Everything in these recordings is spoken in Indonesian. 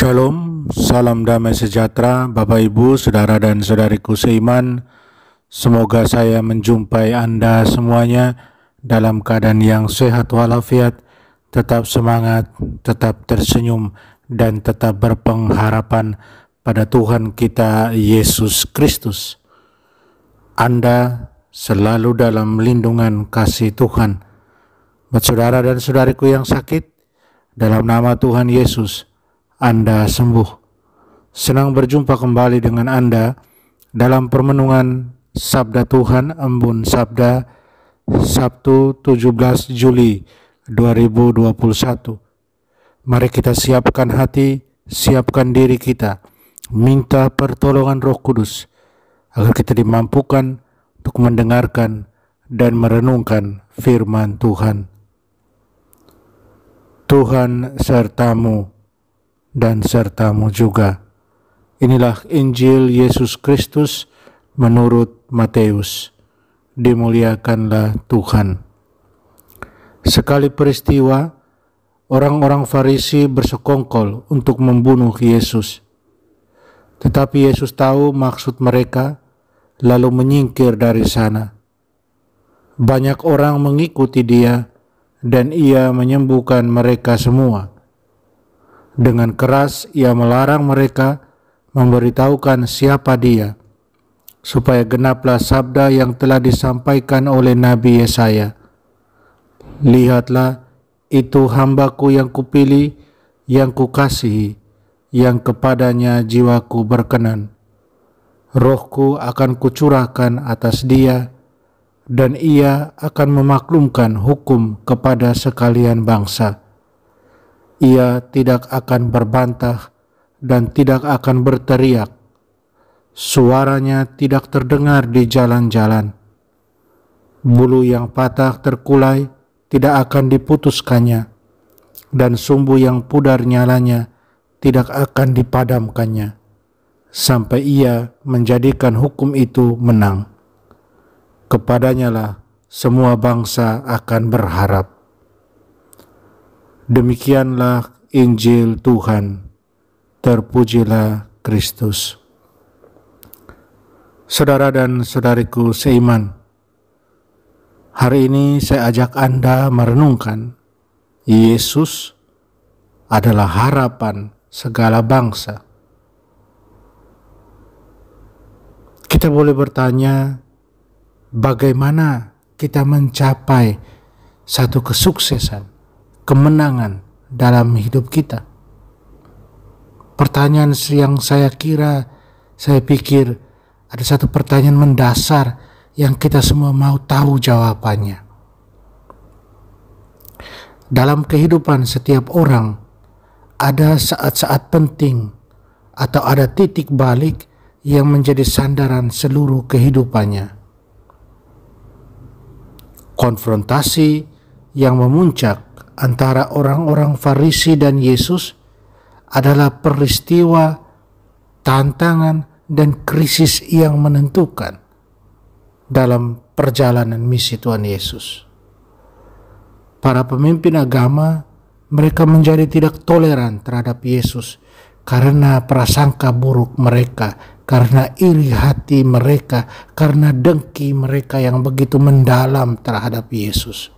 Shalom, salam damai sejahtera Bapak Ibu, Saudara dan Saudariku seiman. Semoga saya menjumpai Anda semuanya dalam keadaan yang sehat walafiat, tetap semangat, tetap tersenyum, dan tetap berpengharapan pada Tuhan kita Yesus Kristus. Anda selalu dalam lindungan kasih Tuhan. Buat saudara dan saudariku yang sakit, dalam nama Tuhan Yesus, Anda sembuh. Senang berjumpa kembali dengan Anda dalam permenungan Sabda Tuhan Embun Sabda Sabtu 17 Juli 2021. Mari kita siapkan hati, siapkan diri kita, minta pertolongan Roh Kudus agar kita dimampukan untuk mendengarkan dan merenungkan firman Tuhan. Tuhan sertamu dan sertamu juga. Inilah Injil Yesus Kristus menurut Matius. Dimuliakanlah Tuhan. Sekali peristiwa, orang-orang Farisi bersekongkol untuk membunuh Yesus. Tetapi Yesus tahu maksud mereka, lalu menyingkir dari sana. Banyak orang mengikuti Dia, dan Ia menyembuhkan mereka semua. Dengan keras Ia melarang mereka memberitahukan siapa Dia, supaya genaplah sabda yang telah disampaikan oleh Nabi Yesaya. Lihatlah, itu hambaku yang kupilih, yang kukasihi, yang kepadanya jiwaku berkenan. Rohku akan kucurahkan atas Dia, dan Ia akan memaklumkan hukum kepada sekalian bangsa. Ia tidak akan berbantah dan tidak akan berteriak. Suaranya tidak terdengar di jalan-jalan. Bulu yang patah terkulai tidak akan diputuskannya, dan sumbu yang pudar nyalanya tidak akan dipadamkannya, sampai Ia menjadikan hukum itu menang. Kepadanya lah semua bangsa akan berharap. Demikianlah Injil Tuhan. Terpujilah Kristus. Saudara dan saudariku seiman, hari ini saya ajak Anda merenungkan Yesus adalah harapan segala bangsa. Kita boleh bertanya, bagaimana kita mencapai satu kesuksesan, kemenangan dalam hidup kita? Pertanyaan yang saya pikir ada satu pertanyaan mendasar yang kita semua mau tahu jawabannya. Dalam kehidupan setiap orang, ada saat-saat penting atau ada titik balik yang menjadi sandaran seluruh kehidupannya. Konfrontasi yang memuncak antara orang-orang Farisi dan Yesus adalah peristiwa, tantangan, dan krisis yang menentukan dalam perjalanan misi Tuhan Yesus. Para pemimpin agama, mereka menjadi tidak toleran terhadap Yesus karena prasangka buruk mereka, karena iri hati mereka, karena dengki mereka yang begitu mendalam terhadap Yesus.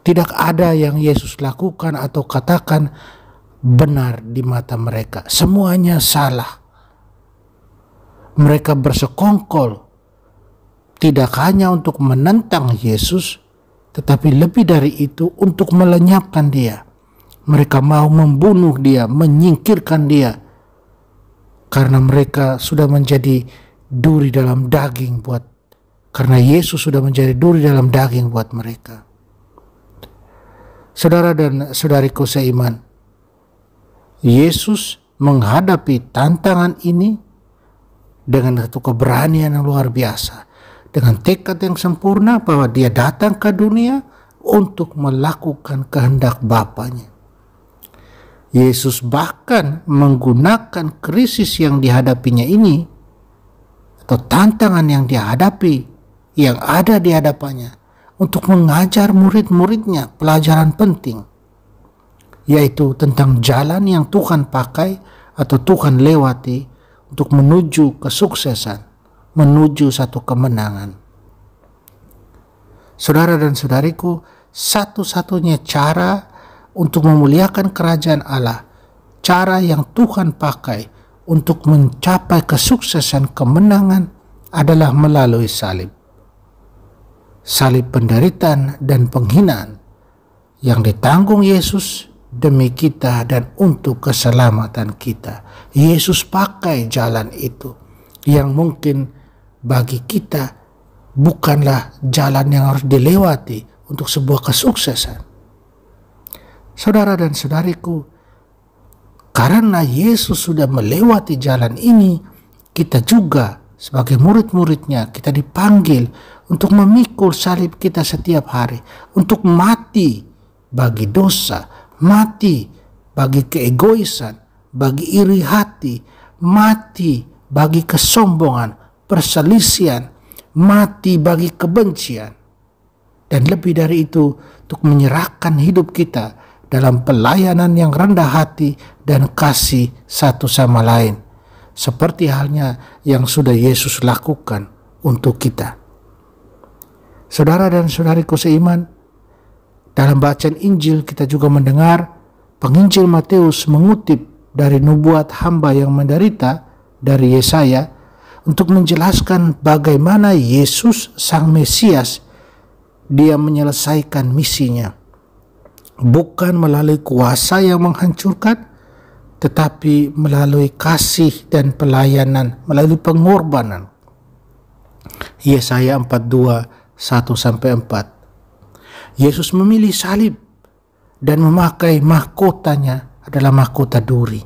Tidak ada yang Yesus lakukan atau katakan benar di mata mereka. Semuanya salah. Mereka bersekongkol tidak hanya untuk menentang Yesus, tetapi lebih dari itu untuk melenyapkan Dia. Mereka mau membunuh Dia, menyingkirkan Dia, karena mereka sudah menjadi duri dalam daging karena Yesus sudah menjadi duri dalam daging buat mereka. Saudara dan saudariku seiman, Yesus menghadapi tantangan ini dengan satu keberanian yang luar biasa, dengan tekad yang sempurna bahwa Dia datang ke dunia untuk melakukan kehendak Bapanya. Yesus bahkan menggunakan krisis yang dihadapinya ini, atau tantangan yang dia hadapi, yang ada di hadapannya, untuk mengajar murid-muridnya pelajaran penting. yaitu tentang jalan yang Tuhan pakai atau Tuhan lewati untuk menuju kesuksesan, menuju satu kemenangan. Saudara dan saudariku, satu-satunya cara untuk memuliakan kerajaan Allah, cara yang Tuhan pakai untuk mencapai kesuksesan kemenangan adalah melalui salib. Salib penderitaan dan penghinaan yang ditanggung Yesus demi kita dan untuk keselamatan kita. Yesus pakai jalan itu yang mungkin bagi kita bukanlah jalan yang harus dilewati untuk sebuah kesuksesan. Saudara dan saudariku, karena Yesus sudah melewati jalan ini, kita juga sebagai murid-muridnya, kita dipanggil untuk memikul salib kita setiap hari, untuk mati bagi dosa, mati bagi keegoisan, bagi iri hati, mati bagi kesombongan, perselisihan, mati bagi kebencian. Dan lebih dari itu, untuk menyerahkan hidup kita dalam pelayanan yang rendah hati dan kasih satu sama lain, seperti halnya yang sudah Yesus lakukan untuk kita. Saudara dan saudariku seiman, dalam bacaan Injil kita juga mendengar penginjil Matius mengutip dari nubuat hamba yang menderita dari Yesaya untuk menjelaskan bagaimana Yesus sang Mesias, dia menyelesaikan misinya bukan melalui kuasa yang menghancurkan, tetapi melalui kasih dan pelayanan, melalui pengorbanan. Yesaya 42:1-4. Yesus memilih salib dan memakai mahkotanya adalah mahkota duri.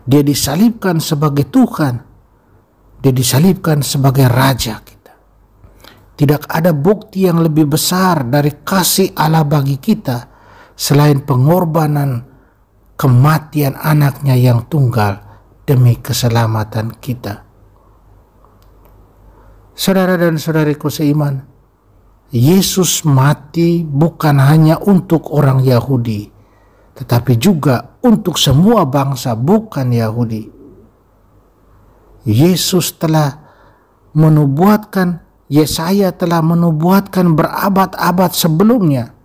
Dia disalibkan sebagai Tuhan, dia disalibkan sebagai Raja kita. Tidak ada bukti yang lebih besar dari kasih Allah bagi kita selain pengorbanan kematian anaknya yang tunggal demi keselamatan kita. Saudara dan saudariku seiman, Yesus mati bukan hanya untuk orang Yahudi, tetapi juga untuk semua bangsa bukan Yahudi. Yesus telah menubuatkan, Yesaya telah menubuatkan berabad-abad sebelumnya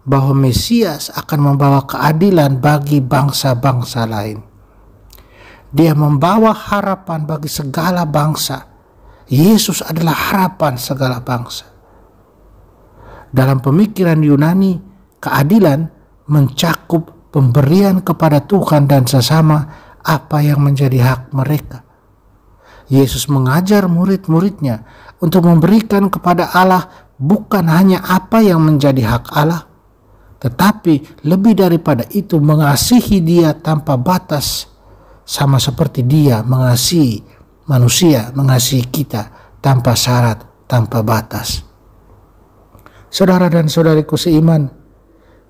bahwa Mesias akan membawa keadilan bagi bangsa-bangsa lain. Dia membawa harapan bagi segala bangsa. Yesus adalah harapan segala bangsa. Dalam pemikiran Yunani, keadilan mencakup pemberian kepada Tuhan dan sesama apa yang menjadi hak mereka. Yesus mengajar murid-muridnya untuk memberikan kepada Allah bukan hanya apa yang menjadi hak Allah, tetapi lebih daripada itu mengasihi Dia tanpa batas, sama seperti Dia mengasihi manusia, mengasihi kita tanpa syarat, tanpa batas. Saudara dan saudariku seiman,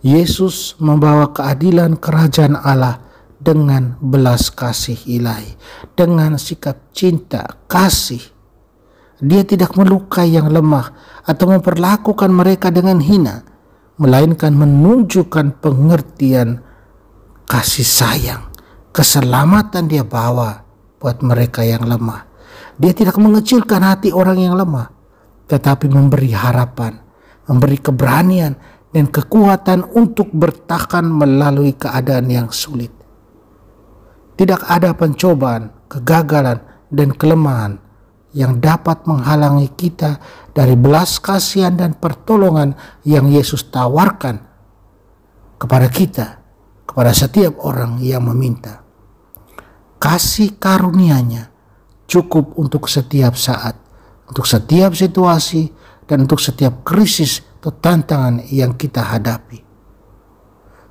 Yesus membawa keadilan kerajaan Allah dengan belas kasih ilahi, dengan sikap cinta, kasih. Dia tidak melukai yang lemah atau memperlakukan mereka dengan hina, melainkan menunjukkan pengertian, kasih sayang, keselamatan Dia bawa buat mereka yang lemah. Dia tidak mengecilkan hati orang yang lemah, tetapi memberi harapan, memberi keberanian dan kekuatan untuk bertahan melalui keadaan yang sulit. Tidak ada pencobaan, kegagalan, dan kelemahan yang dapat menghalangi kita dari belas kasihan dan pertolongan yang Yesus tawarkan kepada kita, kepada setiap orang yang meminta. Kasih karunia-Nya cukup untuk setiap saat, untuk setiap situasi, dan untuk setiap krisis atau tantangan yang kita hadapi.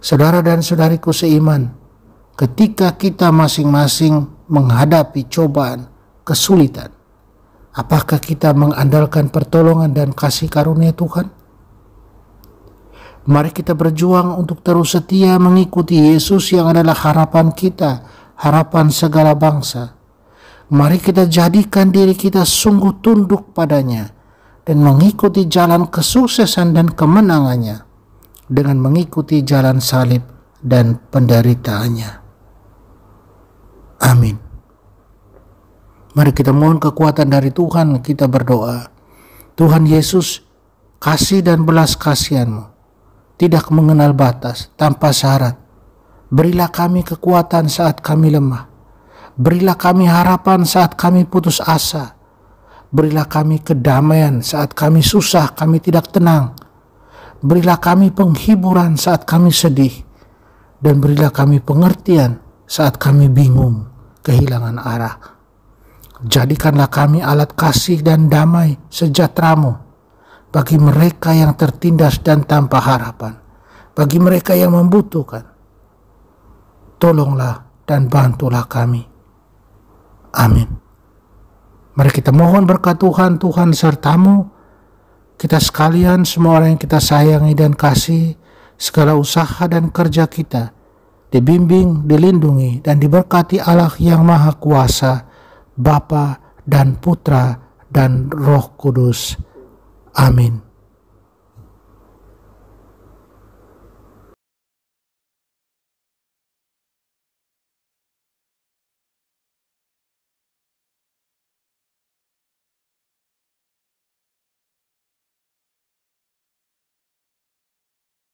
Saudara dan saudariku seiman, ketika kita masing-masing menghadapi cobaan, kesulitan, apakah kita mengandalkan pertolongan dan kasih karunia Tuhan? Mari kita berjuang untuk terus setia mengikuti Yesus yang adalah harapan kita, harapan segala bangsa. Mari kita jadikan diri kita sungguh tunduk padanya dan mengikuti jalan kesuksesan dan kemenangannya dengan mengikuti jalan salib dan penderitaannya. Amin. Mari kita mohon kekuatan dari Tuhan, kita berdoa. Tuhan Yesus, kasih dan belas kasihan-Mu tidak mengenal batas, tanpa syarat. Berilah kami kekuatan saat kami lemah. Berilah kami harapan saat kami putus asa. Berilah kami kedamaian saat kami susah, kami tidak tenang. Berilah kami penghiburan saat kami sedih. Dan berilah kami pengertian saat kami bingung, kehilangan arah. Jadikanlah kami alat kasih dan damai sejahtera-Mu bagi mereka yang tertindas dan tanpa harapan, bagi mereka yang membutuhkan. Tolonglah dan bantulah kami. Amin. Mari kita mohon berkat Tuhan, Tuhan serta-Mu, kita sekalian, semua orang yang kita sayangi dan kasih, segala usaha dan kerja kita dibimbing, dilindungi, dan diberkati Allah yang Maha Kuasa, Bapa dan Putra dan Roh Kudus. Amin.